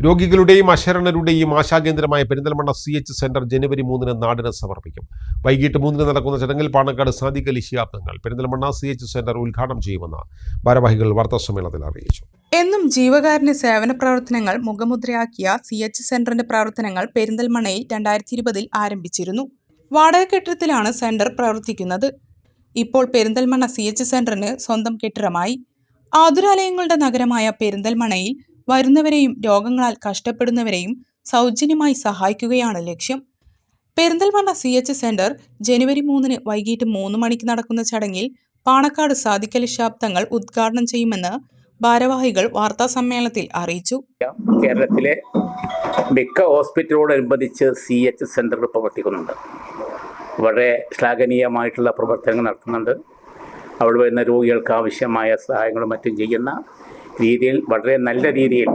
രോഗികളുടെയും അശരണരുടെയും ആശാകേന്ദ്രമായ Perinthalmanna CH centre ജനുവരി 3-ന് നാടിന് സമർപ്പിക്കും. വൈകിട്ട് 3-ന് നടക്കുന്ന ചടങ്ങിൽ പാണക്കാട് സാദിഖ് അലി ശിഹാബ് തങ്ങൾ പെരിന്തൽമണ്ണ CH സെന്റർ ഉദ്ഘാടനം ചെയ്യുമെന്ന് ഭാരവാഹികൾ വാർത്താസമ്മേളനത്തിൽ അറിയിച്ചു. എന്നും ജീവകാരുണ്യ സേവന പ്രവർത്തനങ്ങൾ മുഖമുദ്രയാക്കിയ CH സെന്ററിന്റെ പ്രവർത്തനങ്ങൾ പെരിന്തൽമണ്ണയിൽ 2020-ൽ ആരംഭിച്ചിരുന്നു. വാടക കെട്ടിടത്തിലാണ് സെന്റർ പ്രവർത്തിക്കുന്നത്. ഇപ്പോൾ പെരിന്തൽമണ്ണ CH സെന്ററിന് സ്വന്തം കെട്ടിടമായി. ആതുരാലയങ്ങളുടെ നഗരമായ പെരിന്തൽമണ്ണയിൽ വരുന്നവരെയും രോഗങ്ങളാൽ കഷ്ടപ്പെടുന്നവരെയും സൗജന്യമായി സഹായിക്കുകയാണ് ലക്ഷ്യം. പെരിന്തൽമണ്ണ CH സെന്റർ ജനുവരി 3-ന് വൈകിട്ട് 3 മണിക്ക് നടക്കുന്ന ചടങ്ങിൽ പാണക്കാട് സാദിഖ് അലി ശിഹാബ് തങ്ങൾ ഉദ്ഘാടനം ചെയ്യുമെന്ന് ഭാരവാഹികൾ വാർത്താസമ്മേളനത്തിൽ അറിയിച്ചു. കേരളത്തിലെ മിക്ക ഹോസ്പിറ്റലോടനുബന്ധിച്ച് CH സെന്റർ പ്രവർത്തിക്കുന്നുണ്ട്. വളരെ ശ്ലാഘനീയമായിട്ടുള്ള പ്രവർത്തനങ്ങൾ നടത്തുന്നുണ്ട്. അവിടെ വരുന്ന രോഗികൾക്ക് ആവശ്യമായ സഹായങ്ങളും മറ്റും ചെയ്യുന്ന രീതിയിൽ വളരെ നല്ല രീതിയിൽ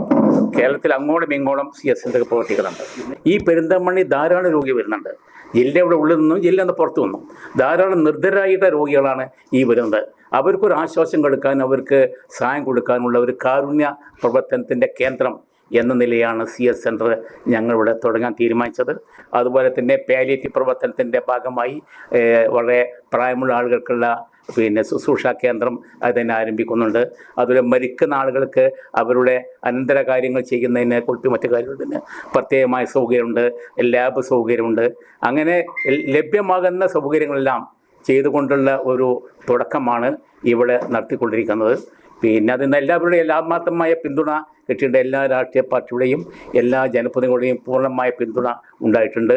കേരളത്തിൽ അങ്ങോട്ടും ഇങ്ങോട്ടും CH സെന്റർ പ്രവർത്തിക്കുന്നുണ്ട്. ഈ പെരിന്തൽമണ്ണയിൽ ധാരാളം രോഗി വരുന്നുണ്ട്. ജില്ലയുടെ ഉള്ളിൽ നിന്നും ജില്ല പുറത്തു നിന്നും ധാരാളം നിർദ്ധരായിട്ടുള്ള രോഗികളാണ് ഈ വരുന്നത്. അവർക്കൊരു ആശ്വാസം കൊടുക്കാൻ, അവർക്ക് സഹായം കൊടുക്കാനുള്ള ഒരു കാരുണ്യ പ്രവർത്തനത്തിൻ്റെ കേന്ദ്രം എന്ന നിലയാണ് CH സെന്റർ ഞങ്ങളിവിടെ തുടങ്ങാൻ തീരുമാനിച്ചത്. അതുപോലെ തന്നെ പാലിയേറ്റീവ് പ്രവർത്തനത്തിൻ്റെ ഭാഗമായി വളരെ പ്രായമുള്ള ആളുകൾക്കുള്ള ശുശ്രൂഷ കേന്ദ്രം അതിനെ ആരംഭിക്കുന്നുണ്ട്. അതുപോലെ മരിക്കുന്ന ആളുകൾക്ക് അവരുടെ അനന്തര കാര്യങ്ങൾ ചെയ്യുന്നതിനെ കുറിച്ച് മറ്റു കാര്യത്തിന് പ്രത്യേകമായ സൗകര്യമുണ്ട്, ലാബ് സൗകര്യമുണ്ട്. അങ്ങനെ ലഭ്യമാകുന്ന സൗകര്യങ്ങളെല്ലാം ചെയ്തുകൊണ്ടുള്ള ഒരു തുടക്കമാണ് ഇവിടെ നടത്തിക്കൊണ്ടിരിക്കുന്നത്. അതിന് എല്ലാവരുടെയും ആത്മാർത്ഥമായ പിന്തുണ കിട്ടിയിട്ട് എല്ലാ രാഷ്ട്രീയ പാർട്ടിയുടെയും എല്ലാ ജനപ്രതിനിധികളുടെയും പൂർണ്ണമായ പിന്തുണ ഉണ്ടായിട്ടുണ്ട്.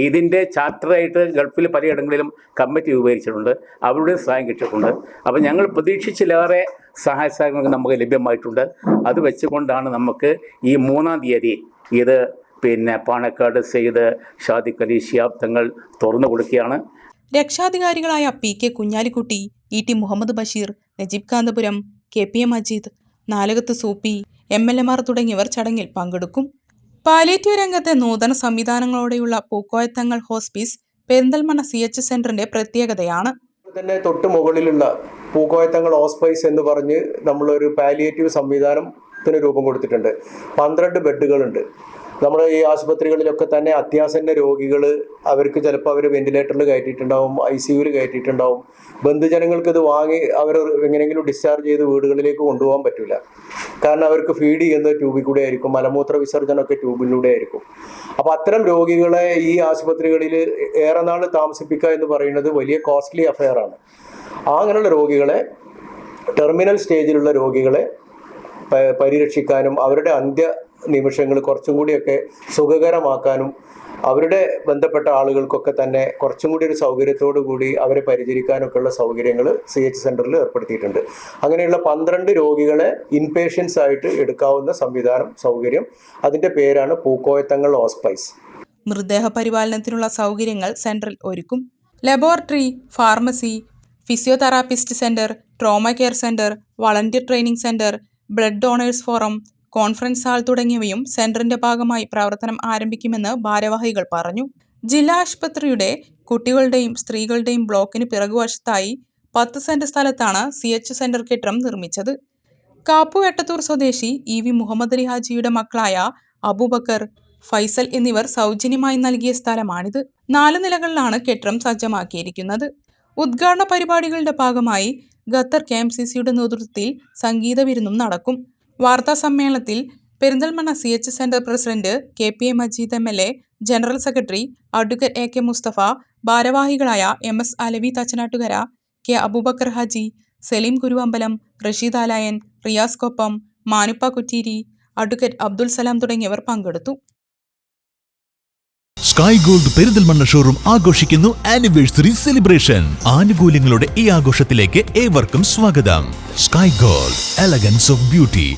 ഇതിൻ്റെ ചാർട്ടറായിട്ട് ഗൾഫിൽ പലയിടങ്ങളിലും കമ്മിറ്റി രൂപീകരിച്ചിട്ടുണ്ട്. അവരുടെ സഹായം കിട്ടിയിട്ടുണ്ട്. അപ്പോൾ ഞങ്ങൾ പ്രതീക്ഷിച്ചിലേറെ സഹായ സഹകരണങ്ങൾ നമുക്ക് ലഭ്യമായിട്ടുണ്ട്. അത് വെച്ചുകൊണ്ടാണ് നമുക്ക് ഈ 3-ാം തീയതി ഇത് പാണക്കാട് സയ്യിദ് സാദിഖ് അലി ശിഹാബ് തങ്ങൾ തുറന്നു കൊടുക്കുകയാണ്. രക്ഷാധികാരികളായ PK Kunhalikutty, ET Muhammad Basheer, Najeeb Kanthapuram, KPM Majeed, Nalakath Soopy, MLAമാർ തുടങ്ങിയവർ ചടങ്ങിൽ പങ്കെടുക്കും. പാലിയേറ്റീവ് രംഗത്തെ നൂതന സംവിധാനങ്ങളോടെയുള്ള പൂക്കോയത്തങ്ങൾ ഹോസ്പിസ് പെരിന്തൽമണ്ണ CH സെന്ററിന്റെ പ്രത്യേകതയാണ്. തന്നെ തൊട്ട് മുകളിലുള്ള പൂക്കോയത്തങ്ങൾ ഹോസ്പൈസ് എന്ന് പറഞ്ഞ് നമ്മളൊരു പാലിയേറ്റീവ് സംവിധാനത്തിന് രൂപം കൊടുത്തിട്ടുണ്ട്. 12 ബെഡുകളുണ്ട്. നമ്മുടെ ഈ ആശുപത്രികളിലൊക്കെ തന്നെ അത്യാസന്ന രോഗികൾ, അവർക്ക് ചിലപ്പോൾ അവർ വെന്റിലേറ്ററിൽ കയറ്റിയിട്ടുണ്ടാവും, ICUവിൽ കയറ്റിയിട്ടുണ്ടാവും. ബന്ധുജനങ്ങൾക്ക് ഇത് വാങ്ങി അവർ എങ്ങനെയെങ്കിലും ഡിസ്ചാർജ് ചെയ്ത് വീടുകളിലേക്ക് കൊണ്ടുപോകാൻ പറ്റില്ല. കാരണം അവർക്ക് ഫീഡ് ചെയ്യുന്നത് ട്യൂബിൽ കൂടെ ആയിരിക്കും, മലമൂത്ര വിസർജനമൊക്കെ ട്യൂബിലൂടെ ആയിരിക്കും. അപ്പോൾ അത്തരം രോഗികളെ ഈ ആശുപത്രികളിൽ ഏറെ നാൾ താമസിപ്പിക്കുക എന്ന് പറയുന്നത് വലിയ കോസ്റ്റ്ലി അഫെയറാണ്. അങ്ങനെയുള്ള രോഗികളെ, ടെർമിനൽ സ്റ്റേജിലുള്ള രോഗികളെ പരിരക്ഷിക്കാനും അവരുടെ അന്ത്യ നിമിഷങ്ങൾ കുറച്ചും കൂടിയൊക്കെ സുഖകരമാക്കാനും അവരുടെ ബന്ധപ്പെട്ട ആളുകൾക്കൊക്കെ തന്നെ കുറച്ചും കൂടി ഒരു സൗകര്യത്തോടു കൂടി അവരെ പരിചരിക്കാനൊക്കെ ഉള്ള സൗകര്യങ്ങൾ CH സെന്ററിൽ ഏർപ്പെടുത്തിയിട്ടുണ്ട്. അങ്ങനെയുള്ള 12 രോഗികളെ ഇൻപേഷ്യൻസ് ആയിട്ട് എടുക്കാവുന്ന സൗകര്യം, അതിൻ്റെ പേരാണ് പൂക്കോയത്തങ്ങൾ ഹോസ്പൈസ്. മൃതദേഹ പരിപാലനത്തിനുള്ള സൗകര്യങ്ങൾ സെന്ററിൽ ഒരുക്കും. Laboratory, pharmacy, physiotherapist centre, trauma care centre, volunteer training centre, blood donors forum, conference hall തുടങ്ങിയവയും സെന്ററിന്റെ ഭാഗമായി പ്രവർത്തനം ആരംഭിക്കുമെന്ന് ഭാരവാഹികൾ പറഞ്ഞു. ജില്ലാ ആശുപത്രിയുടെ കുട്ടികളുടെയും സ്ത്രീകളുടെയും ബ്ലോക്കിന് പിറകുവശത്തായി 10 സെന്റ് സ്ഥലത്താണ് CH സെന്റർ കെട്ടിടം നിർമ്മിച്ചത്. കാപ്പു എട്ടത്തൂർ സ്വദേശി EV മുഹമ്മദ് അലി ഹാജിയുടെ മക്കളായ അബൂബക്കർ, ഫൈസൽ എന്നിവർ സൗജന്യമായി നൽകിയ സ്ഥലമാണിത്. 4 നിലകളിലാണ് കെട്ടിടം സജ്ജമാക്കിയിരിക്കുന്നത്. ഉദ്ഘാടന പരിപാടികളുടെ ഭാഗമായി ഖത്തർ KMCCയുടെ നേതൃത്വത്തിൽ സംഗീത വിരുന്നും നടക്കും. വാർത്താ സമ്മേളനത്തിൽ Perinthalmanna CH centre president KPM Majeed MLA, general secretary advocate AK Mustafa, ഭാരവാഹികളായ MS Alavi Thachanattukara, K Aboobacker Haji, Saleem Kuruvambalam, Rasheed Alayan, Riyas Koppam, Manuppa Kutteeri, advocate Abdul Salam തുടങ്ങിയവർ പങ്കെടുത്തു. സ്കൈ ഗോൾഡ് പെരിന്തൽമണ്ണ ഷോറൂം ആഘോഷിക്കുന്നു ആനിവേഴ്സറി സെലിബ്രേഷൻ. ആനുകൂല്യങ്ങളുടെ ഈ ആഘോഷത്തിലേക്ക് ഏവർക്കും സ്വാഗതം. Sky Gold, elegance of beauty.